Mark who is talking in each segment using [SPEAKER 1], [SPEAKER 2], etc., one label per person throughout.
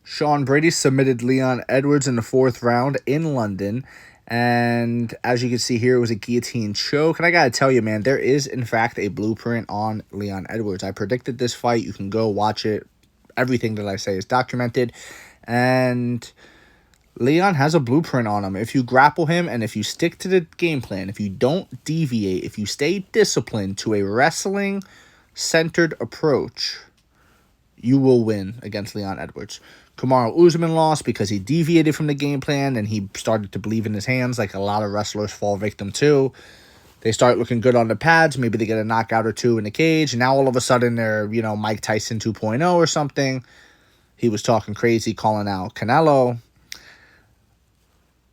[SPEAKER 1] Sean Brady submitted Leon Edwards in the fourth round in London. And as you can see here, it was a guillotine choke. And I got to tell you, man, there is, in fact, a blueprint on Leon Edwards. I predicted this fight. You can go watch it. Everything that I say is documented. And Leon has a blueprint on him. If you grapple him and if you stick to the game plan, if you don't deviate, if you stay disciplined to a wrestling-centered approach, you will win against Leon Edwards. Kamaru Usman lost because he deviated from the game plan and he started to believe in his hands, like a lot of wrestlers fall victim to. They start looking good on the pads. Maybe they get a knockout or two in the cage. And now all of a sudden they're, Mike Tyson 2.0 or something. He was talking crazy, calling out Canelo.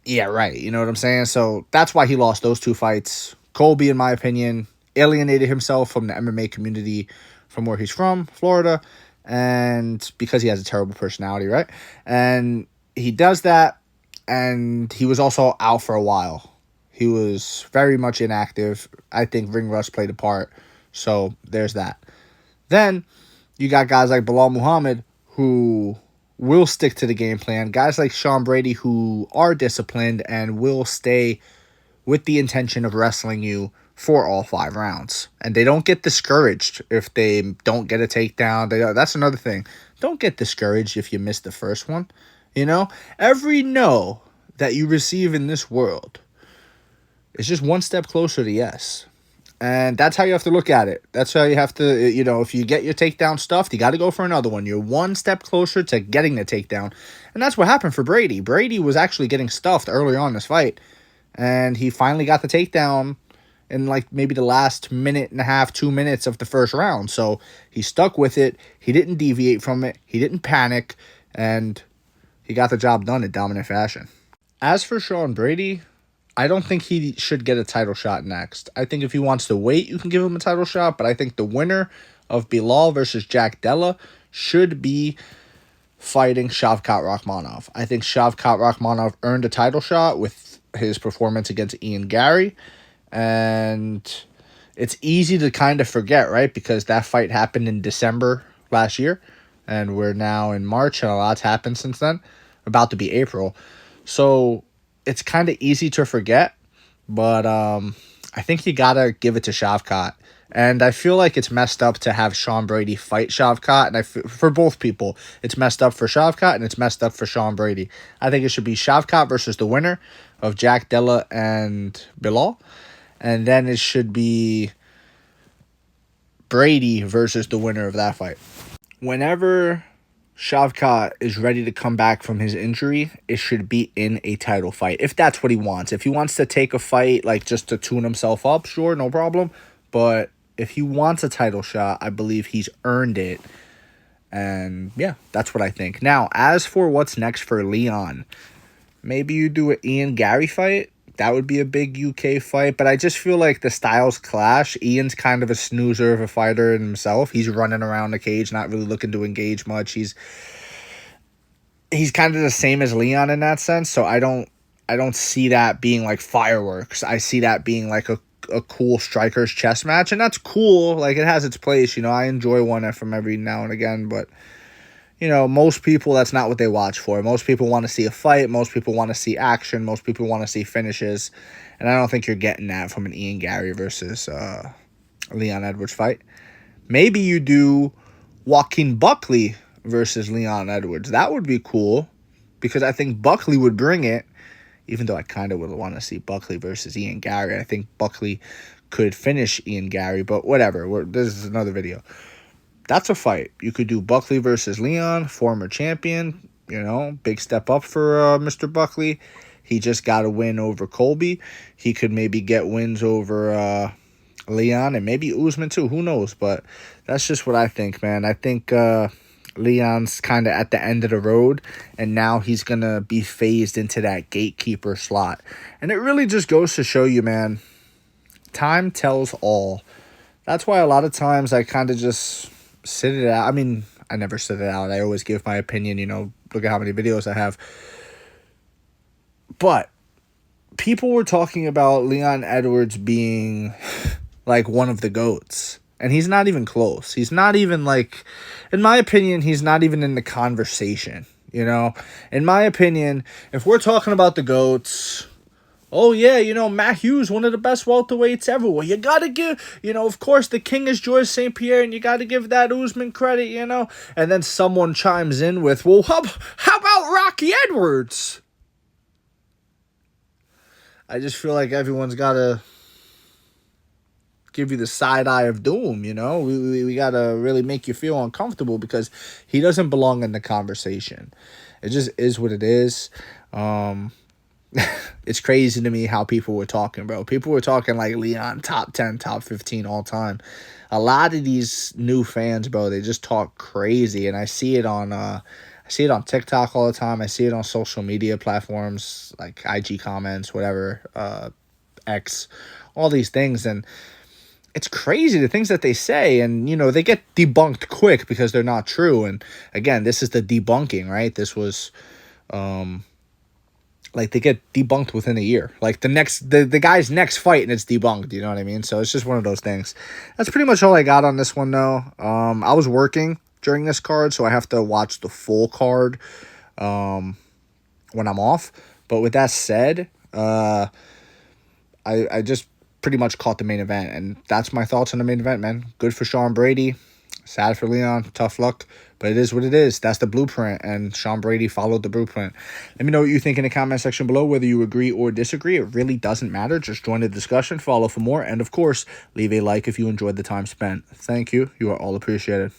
[SPEAKER 1] Yeah, right. You know what I'm saying? So that's why he lost those two fights. Colby, in my opinion, alienated himself from the MMA community from where he's from, Florida. And because he has a terrible personality, right? And he does that, and he was also out for a while. He was very much inactive. I think ring rust played a part. So there's that. Then you got guys like Bilal Muhammad who will stick to the game plan. Guys like Sean Brady who are disciplined and will stay with the intention of wrestling you for all 5 rounds. And they don't get discouraged if they don't get a takedown. That's another thing. Don't get discouraged if you miss the first one. Every no that you receive in this world is just one step closer to yes. And that's how you have to look at it. That's how you have to, if you get your takedown stuffed, you got to go for another one. You're one step closer to getting the takedown. And that's what happened for Brady. Brady was actually getting stuffed early on in this fight. And he finally got the takedown in maybe the last minute and a half, 2 minutes of the first round. So he stuck with it. He didn't deviate from it. He didn't panic. And he got the job done in dominant fashion. As for Sean Brady, I don't think he should get a title shot next. I think if he wants to wait, you can give him a title shot. But I think the winner of Bilal versus Jack Della should be fighting Shavkat Rakhmonov. I think Shavkat Rakhmonov earned a title shot with his performance against Ian Gary. And it's easy to kind of forget, right? Because that fight happened in December last year. And we're now in March, and a lot's happened since then. About to be April. So it's kind of easy to forget. But I think you got to give it to Shavkat. And I feel like it's messed up to have Sean Brady fight Shavkat. And for both people, it's messed up for Shavkat and it's messed up for Sean Brady. I think it should be Shavkat versus the winner of Jack Della and Bilal. And then it should be Brady versus the winner of that fight. Whenever Shavkat is ready to come back from his injury, it should be in a title fight. If that's what he wants. If he wants to take a fight just to tune himself up, sure, no problem. But if he wants a title shot, I believe he's earned it. And yeah, that's what I think. Now, as for what's next for Leon, maybe you do an Ian Gary fight. That would be a big UK fight, but I just feel like the styles clash. Ian's kind of a snoozer of a fighter in himself. He's running around the cage, not really looking to engage much. He's kind of the same as Leon in that sense, so I don't see that being like fireworks. I see that being like a cool strikers chess match, and that's cool. Like, it has its place. I enjoy one from every now and again, but most people, that's not what they watch for. Most people want to see a fight. Most people want to see action. Most people want to see finishes. And I don't think you're getting that from an Ian Gary versus Leon Edwards fight. Maybe you do Joaquin Buckley versus Leon Edwards. That would be cool because I think Buckley would bring it, even though I kind of would want to see Buckley versus Ian Gary. I think Buckley could finish Ian Gary, but whatever. This is another video. That's a fight. You could do Buckley versus Leon, former champion. Big step up for Mr. Buckley. He just got a win over Colby. He could maybe get wins over Leon and maybe Usman too. Who knows? But that's just what I think, man. I think Leon's kind of at the end of the road, and now he's going to be phased into that gatekeeper slot. And it really just goes to show you, man, time tells all. That's why a lot of times I kind of just sit it out. I mean, I never sit it out. I always give my opinion, look at how many videos I have. But people were talking about Leon Edwards being like one of the GOATs. And he's not even close. He's not even in my opinion, he's not even in the conversation. You know, in my opinion, if we're talking about the GOATs, oh, yeah, Matt Hughes, one of the best welterweights ever. Well, you got to give, of course, the king is Georges St. Pierre, and you got to give that Usman credit. And then someone chimes in with, well, how about Rocky Edwards? I just feel like everyone's got to give you the side eye of doom, We got to really make you feel uncomfortable because he doesn't belong in the conversation. It just is what it is. It's crazy to me how people were talking, bro. People were talking like Leon, top 10, top 15 all time. A lot of these new fans, bro, they just talk crazy. And I see it on TikTok all the time. I see it on social media platforms like IG comments, whatever, X, all these things. And it's crazy the things that they say, and they get debunked quick because they're not true. And again, this is the debunking, right? This was like they get debunked within a year. Like the guy's next fight and it's debunked, you know what I mean? So it's just one of those things. That's pretty much all I got on this one though. I was working during this card, so I have to watch the full card when I'm off. But with that said, I just pretty much caught the main event, and that's my thoughts on the main event, man. Good for Sean Brady. Sad for Leon. Tough luck. But it is what it is. That's the blueprint, and Sean Brady followed the blueprint. Let me know what you think in the comment section below, whether you agree or disagree. It really doesn't matter. Just join the discussion, follow for more, and of course, leave a like if you enjoyed the time spent. Thank you. You are all appreciated.